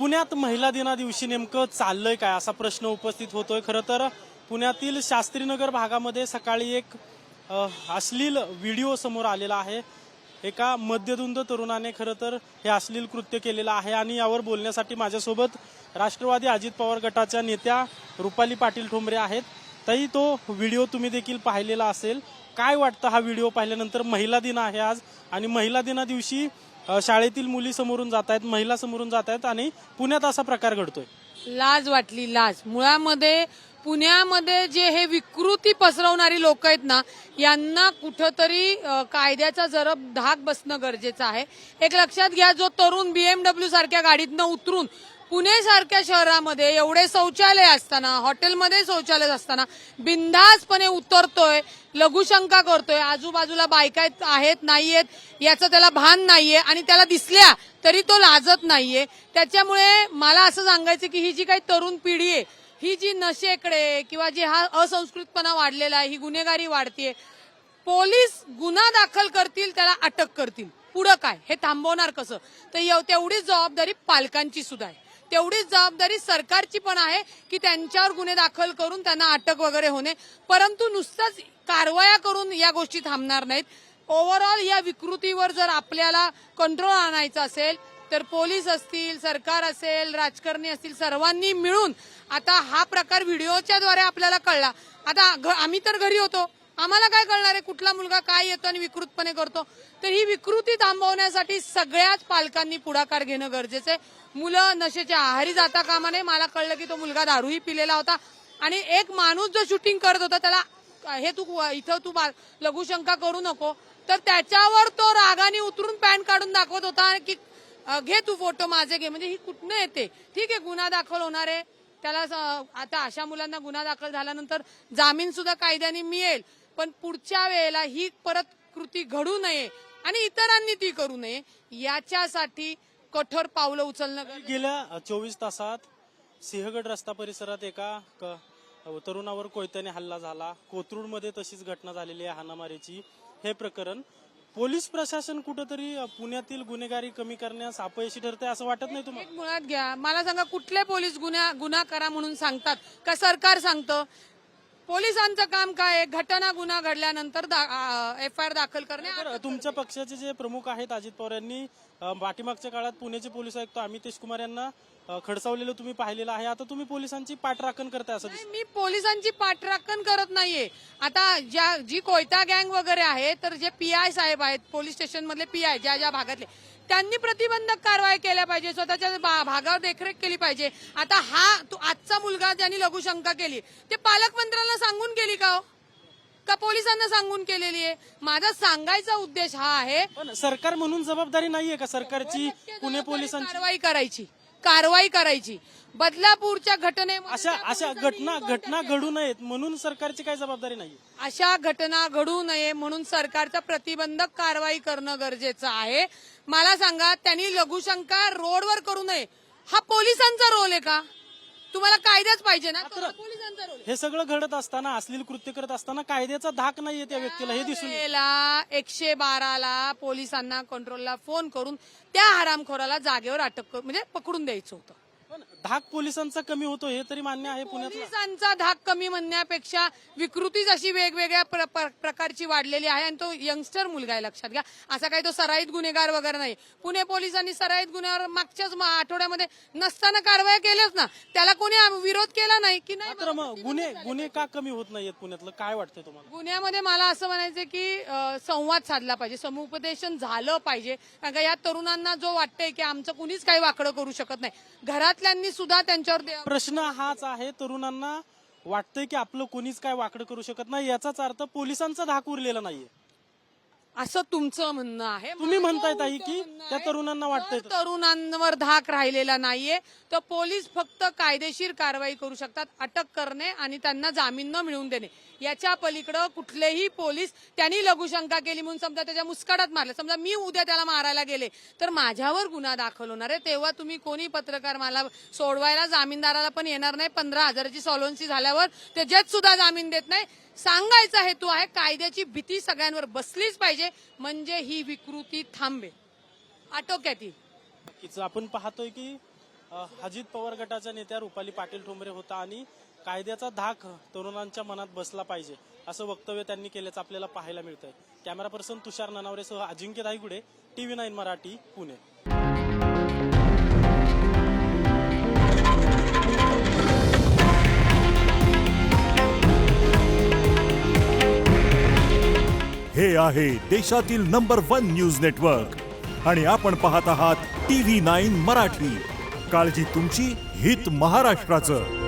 पुण्यात महिला दिना दिवशी नेमकं चाललंय काय असा प्रश्न उपस्थित होतोय। खरं तर पुण्यातील शास्त्रीनगर भागामध्ये सकाळी एक अश्लील व्हिडिओ समोर आलेला आहे। एका मध्यधुंद तरुणाने खरं तर हे अश्लील कृत्य केलेलं आहे आणि यावर बोलण्यासाठी माझ्यासोबत राष्ट्रवादी अजित पवार गटाच्या नेत्या रुपाली पाटील ठोंबरे आहेत। ताई, तो व्हिडिओ तुम्ही देखील पाहिलेला असेल, काय वाटतं हा व्हिडिओ पाहिल्यानंतर? महिला दिन आहे आज आणि महिला दिना दिवशी शाळेतील मुली समोरून जात आहेत, महिला समोरून जात आहेत आणि पुण्यात असा प्रकार घडतोय। लाज वाटली, लाज। मुळामध्ये पुण्यामध्ये जे हे विकृती पसरवणारी लोक आहेत ना, यांना कुठंतरी कायद्याचा जरब धाक बसणं गरजेचं आहे। एक लक्षात घ्या, जो तरुण BMW सारख्या गाडीतनं उतरून पुणे सारख्या शहरामध्ये एवढे शौचालय असताना, हॉटेलमध्ये शौचालय असताना बिनधास्तपणे उतरतोय, लघुशंका करतोय, आजूबाजूला बायका आहेत नाहीयेत याचं त्याला भान नाहीये आणि त्याला दिसल्या तरी तो लाजत नाहीये। त्याच्यामुळे मला असं सांगायचं की ही जी काही तरुण पिढी आहे, ही जी नशेकडे किंवा जे हा असंस्कृतपणा वाढलेला आहे, ही गुन्हेगारी वाढतीये, पोलीस गुन्हा दाखल करतील, त्याला अटक करतील, पुढं काय हे थांबवणार कसं? तर तेवढीच जबाबदारी पालकांची सुद्धा आहे, तेवढीच जबाबदारी सरकारची पण आहे की त्यांच्यावर गुन्हे दाखल करून त्यांना अटक वगैरे होणे। परंतु नुसतंच कारवाया करून या गोष्टी थांबणार नाहीत। ओव्हरऑल या विकृतीवर जर आपल्याला कंट्रोल आणायचा असेल तर पोलीस असतील, सरकार असेल, राजकारणी असतील, सर्वांनी मिळून आता हा प्रकार व्हिडिओच्या द्वारे आपल्याला कळला। आता आम्ही तर घरी होतो, आम्हाला काय कळणार आहे कुठला मुलगा काय येतो आणि विकृतपणे करतो? तर ही विकृती थांबवण्यासाठी सगळ्याच पालकांनी पुढाकार घेणं गरजेचं आहे। मुलं नशेच्या आहारी जाता कामा नये। मला कळलं की तो मुलगा दारूही पिलेला होता आणि एक माणूस जो शूटिंग करत होता त्याला हे इथं तू लघुशंका करू नको, तर त्याच्यावर तो रागाने उतरून पॅन्ट काढून दाखवत होता की घे तू फोटो माझे घे। म्हणजे ही कुठनं येते? ठीक आहे, गुन्हा दाखल होणार आहे, त्याला आता अशा मुलांना गुन्हा दाखल झाल्यानंतर जामीन सुद्धा कायद्याने मिळेल, पण पुढच्या वेळेला ही परत कृती घडू नये आणि इतरांनी ती करू नये याच्यासाठी कठोर पावलं उचलणं गरजेचं आहे। गेल्या 24 तासात सिंहगड रस्ता परिसरात एका तरुणावर कोयत्याने हल्ला झाला, कोथरूडमध्ये तशीच घटना झालेली आहे हाणामारीची। हे प्रकरण पोलीस प्रशासन कुठंतरी पुण्यातील गुन्हेगारी कमी करण्यास अपयशी ठरते असं वाटत नाही तुम्हाला? मुळात घ्या, मला सांगा, कुठले पोलीस गुन्हा करा म्हणून सांगतात का सरकार सांगतं? पोलिसांचं काम काय आहे? घटना गुन्हा घडल्यानंतर FIR दाखल करणे। तुमच्या पक्षाचे जे प्रमुख आहेत अजित पवार यांनी पाठीमागच्या काळात पुण्याचे पोलीस आयुक्त अमितेश कुमार यांना खडसावलेलं तुम्ही पाहिलेलं आहे। आता तुम्ही पोलिसांची पाठराखण करताय असं दिसतं? मी पोलिसांची पाठराखण करत नाहीये। आता जी कोयता गँग वगैरे आहे, तर जे PI साहेब आहेत, पोलीस स्टेशन मधले PI ज्या भागातले, त्यांनी प्रतिबंधक कारवाई केल्या पाहिजे, स्वतःच्या भागावर देखरेख केली पाहिजे। आता आजचा मुलगा ज्यांनी लघुशंका केली ते पालकमंत्र्यांना सांगून केली का पोलिसांना सांगून केलेली आहे? माझा सांगायचा उद्देश हा आहे, पण सरकार म्हणून जबाबदारी नाहीये का सरकारची पुणे पोलिसांची कारवाई करायची? बदलापूरच्या अशा घटना घडू नयेत म्हणून सरकारची काय जबाबदारी नाही? अशा घटना घडू नये म्हणून सरकारचा प्रतिबंधक कारवाई करणं गरजेचं आहे। मला सांगा, त्यांनी लघुशंका रोडवर करू नये, हा पोलिसांचा रोल आहे का? तुम्हाला कायदाच पाहिजे ना, पोलिसांचा रोल। हे सगळं घडत असताना, अश्लील कृत्य करत असताना कायद्याचा धाक नाहीये त्या व्यक्तीला, हे दिसून येतं। 112ला पोलिसांना कंट्रोलला फोन करून त्या हरामखोराला जागेवर अटक म्हणजे पकडून द्यायचं होतं। पण धाक पोलिसांचा कमी होतो हे तरी मान्य आहे पुण्यात? पोलिसांचा धाक कमी म्हणण्यापेक्षा विकृतीच अशी वेगवेगळ्या प्रकारची वाढलेली आहे आणि तो यंगस्टर मुलगा आहे, लक्षात घ्या। असा काही तो सराईत गुन्हेगार वगैरे नाही। पुणे पोलिसांनी सराईत गुन्ह्यावर मागच्याच आठवड्यामध्ये नसताना कारवाया केल्याच ना, त्याला कोणी विरोध केला नाही की नाही? तर मग गुन्हे का कमी होत नाहीयेत पुण्यातलं, काय वाटतंय तुम्हाला? गुन्ह्यामध्ये मला असं म्हणायचं की संवाद साधला पाहिजे, समुपदेशन झालं पाहिजे। कारण का या तरुणांना जो वाटतंय की आमचं कुणीच काही वाकडं करू शकत नाही, घरातल्यांनी सुद्धा त्यांच्यावर प्रश्न हाच आहे, तरुणांना वाटतंय की आपलं कोणीच काय वाकडं करू शकत नाही, याचाच अर्थ पोलिसांचा धाक उरलेला नाहीये असं तुमचं म्हणणं आहे? तुम्ही म्हणताय ताई की त्या तरुणांना वाटतंय? तरुणांवर धाक राहिलेला नाहीये, तर पोलीस फक्त कायदेशीर कारवाई करू शकतात, अटक करणे आणि त्यांना जामीन न मिळवून देणे। याच्या पलीकडे कुठलेही पोलीस, त्यांनी लघुशंका केली म्हणून समजा त्याच्या मुस्काटात मारलं, समजा मी उद्या त्याला मारायला गेले तर माझ्यावर गुन्हा दाखल होणार आहे, तेव्हा तुम्ही कोणी पत्रकार मला सोडवायला, जामीनदाराला पण येणार नाही। 15,000ची सॉल्व्हन्सी झाल्यावर ते जज सुद्धा जामीन देत नाही। सांगायचा हेतू आहे, कायद्याची भीती सगळ्यांवर बसलीच पाहिजे, म्हणजे ही विकृती थांबेल, आटोक्यात येईल। आपण पाहतोय की अजित पवार गटाच्या नेत्या रुपाली पाटील ठोंबरे होता आणि कायद्याचा धाक तरुणांच्या मनात बसला पाहिजे असं वक्तव्य त्यांनी केल्याचं आपल्याला पाहायला मिळतंय. कॅमेरा पर्सन तुषार ननावरेसह अजिंक्य धायगुडे, TV9 मराठी, पुणे. हे आहे देशातील नंबर 1 न्यूज नेटवर्क आणि आपण पाहत आहात TV9 मराठी. काळजी तुमची, हित महाराष्ट्राचं.